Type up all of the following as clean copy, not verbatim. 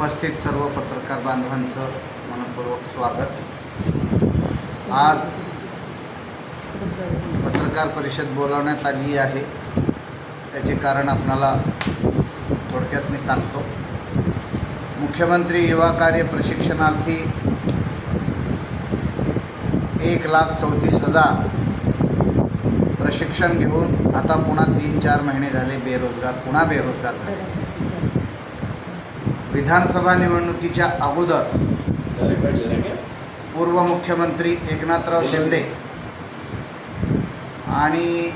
उपस्थित सर्व पत्रकार बांधवांचं मनपूर्वक स्वागत। आज पत्रकार परिषद बोलावण्यात आली आहे, त्याचे कारण आपणाला थोडक्यात मी सांगतो। मुख्यमंत्री युवा कार्य प्रशिक्षणार्थी 1,34,000 प्रशिक्षण घेऊन आता पुन्हा 3-4 महिने झाले पुन्हा बेरोजगार झाले। विधानसभा निवडणुकीच्या अगोदर पूर्व मुख्यमंत्री एकनाथराव शिंदे आणि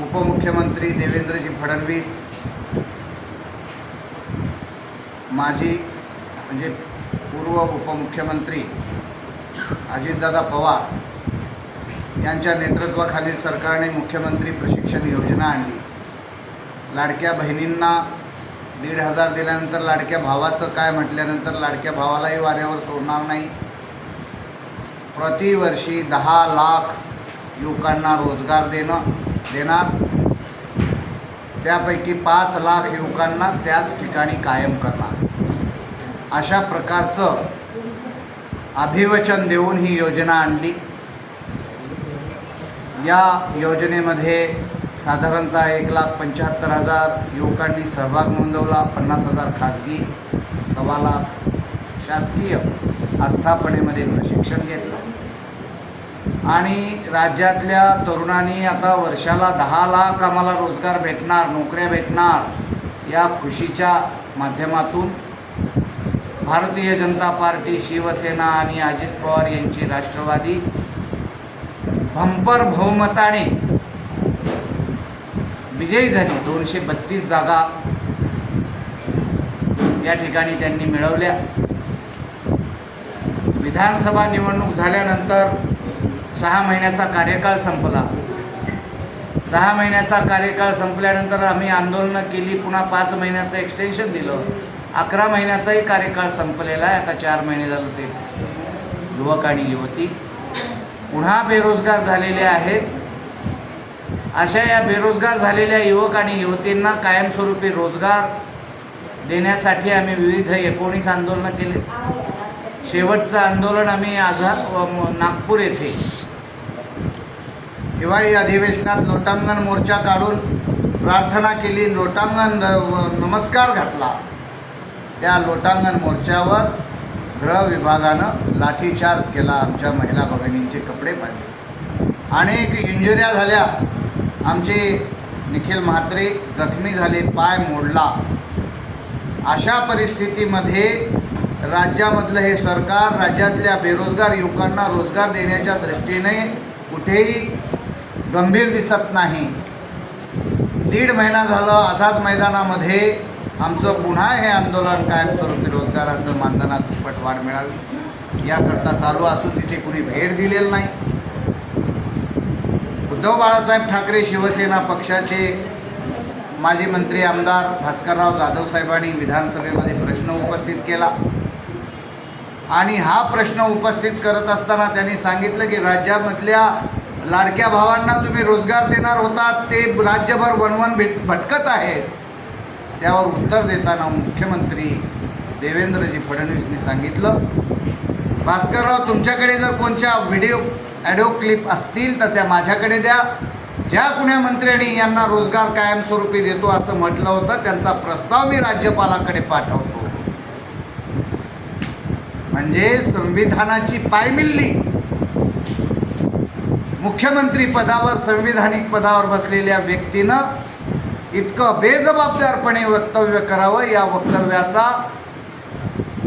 उपमुख्यमंत्री देवेंद्रजी फडणवीस, माजी म्हणजे पूर्व उपमुख्यमंत्री अजितदादा पवार यांच्या नेतृत्वाखालील सरकारने मुख्यमंत्री प्रशिक्षण योजना आणली। लाडक्या बहिणींना 1,500 दिल्यानंतर लाडक्या भावाचं काय म्हटल्यानंतर लाडक्या भावालाही वाऱ्यावर सोडणार नाही। प्रतिवर्षी 10 लाख युवकांना रोजगार देणार, त्यापैकी 5 लाख युवकांना त्याच ठिकाणी कायम करणार, अशा प्रकारचं अभिवचन देऊन ही योजना आणली। या योजनेमध्ये साधारणतः 1,75,000 युवकांनी सहभाग नोंदवला। 50,000 खाजगी, 1.25 लाख शासकीय आस्थापनेमध्ये प्रशिक्षण घेतलं आणि राज्यातल्या तरुणांनी आता वर्षाला 10 लाख आम्हाला रोजगार भेटणार, नोकऱ्या भेटणार या खुशीच्या माध्यमातून भारतीय जनता पार्टी, शिवसेना आणि अजित पवार यांची राष्ट्रवादी बंपर बहुमताने विजयी झाली। 232 जागा या ठिकाणी त्यांनी मिळवल्या। विधानसभा निवडणूक झाल्यानंतर 6 महिन्याचा कार्यकाळ संपला। 6 महिन्याचा कार्यकाळ संपल्यानंतर आम्ही आंदोलनं केली, पुन्हा 5 महिन्याचं एक्सटेन्शन दिलं। 11 महिन्याचाही कार्यकाळ संपलेला आहे। आता 4 महिने झालं ते युवक आणि युवती पुन्हा बेरोजगार झालेले आहेत। अशा या बेरोजगार झालेल्या युवक आणि युवतींना कायमस्वरूपी रोजगार देण्यासाठी आम्ही विविध 19 आंदोलनं केले। शेवटचं आंदोलन आम्ही नागपूर येथे हिवाळी अधिवेशनात लोटांगण मोर्चा काढून प्रार्थना केली, लोटांगण नमस्कार घातला। त्या लोटांगण मोर्चावर गृह विभागानं लाठीचार्ज केला, आमच्या महिला भगिनींचे कपडे पाडले, अनेक इंजुऱ्या झाल्या। आमचे निखिल म्हात्रे जखमी झाले, पाय मोडला। अशा परिस्थितीमध्ये राज्यामधलं हे सरकार राज्यातल्या बेरोजगार युवकांना रोजगार देण्याच्या दृष्टीने कुठेही गंभीर दिसत नाही। 1.5 महिना झालं आझाद मैदानामध्ये आमचं पुन्हा हे आंदोलन कायमस्वरूपी रोजगाराचं मानधनात दुप्पट वाढ मिळावी याकरता चालू असून तिथे कुणी भेट दिलेलं नाही। उद्धव बाळासाहेब ठाकरे शिवसेना पक्षाचे माजी मंत्री आमदार भास्करराव जाधव साहेबांनी विधानसभेमध्ये प्रश्न उपस्थित केला आणि हा प्रश्न उपस्थित करत असताना त्यांनी सांगितलं की राज्यामधल्या लाडक्या भावांना तुम्ही रोजगार देणार होतात, ते राज्यभर वणवण भटकत आहेत। त्यावर उत्तर देताना मुख्यमंत्री देवेंद्रजी फडणवीसनी सांगितलं, भास्करराव तुमच्याकडे जर कोणत्या ऑडिओ क्लिप असतील तर त्या माझ्याकडे द्या। ज्या कुण्या मंत्र्यांनी यांना रोजगार कायमस्वरूपी देतो असं म्हटलं होतं त्यांचा प्रस्ताव मी राज्यपालाकडे पाठवतो। म्हणजे संविधानाची पायमिल्ली मुख्यमंत्री पदावर, संविधानिक पदावर बसलेल्या व्यक्तीनं इतकं बेजबाबदारपणे वक्तव्य करावं, या वक्तव्याचा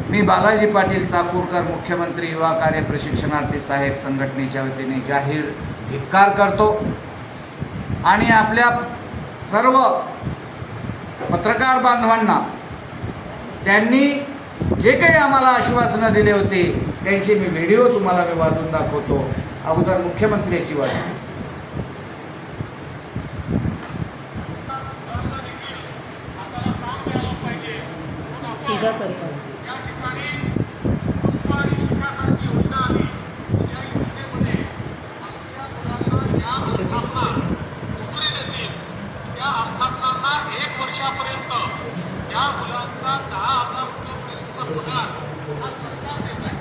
मी बालाजी पाटील चाकूरकर मुख्यमंत्री युवा कार्य प्रशिक्षणार्थी सहाय्यक संघटनेच्या वतीने जाहीर धिक्कार करतो आणि आपल्या सर्व पत्रकार बांधवांना त्यांनी जे काही आम्हाला आश्वासनं दिले होते त्यांचे मी व्हिडिओ तुम्हाला वाजवून दाखवतो। अगोदर मुख्यमंत्र्याची वाजवी आस्थापनांना 1 वर्षापर्यंत त्या मुलांचा 10,000 रुपयापर्यंतचा पगार हा सरकार देत आहे.